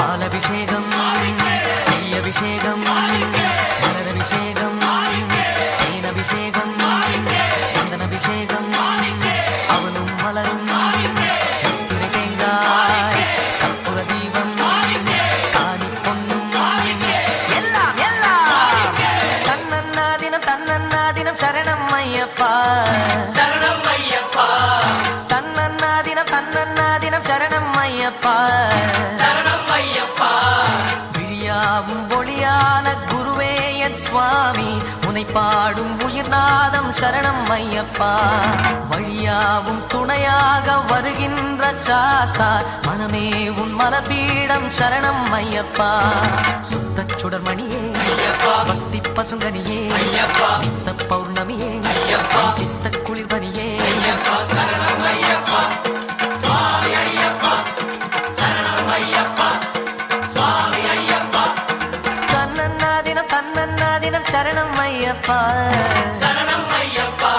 பாலபிஷேகம் நெய்யபிஷேகம் மலரபிஷேகம் தேனபிஷேகம் சந்தனபிஷேகம் அவனும் மலரும் திரை தேங்காய் கற்பூர தீபம் காணி பொன்னும் எல்லாம் எல்லாம் தன்னன்னாதினம் தன்னன்னாதினம் சரணம் ஐயப்பா சரணம் ஐயப்பா தன்னன்னாதினம் தன்னன்னாதினம் சரணம் ஐயப்பா சரணம் ஐயப்பா விழியாவும் ஒளியான குருவே என் சுவாமி உனை பாடும் உயிர்நாதம் சரணம் ஐயப்பா வழியாவும் துணையாக வருகின்ற சாஸ்தா மனமே உன் மலபீடம் சரணம் ஐயப்பா சுத்த சுடர்மணியே பக்தி பசுங்கனியே சித்த பௌர்ணமியே சித்த குளிர்பனியே சரணம் ஐயப்பா சுவாமி ஐயப்பா சரணம் ஐயப்பா சுவாமி ஐயப்பா தன்னன்னாதினம் தன்னன்னாதினம் சரணம் ஐயப்பா சரணம் ஐயப்பா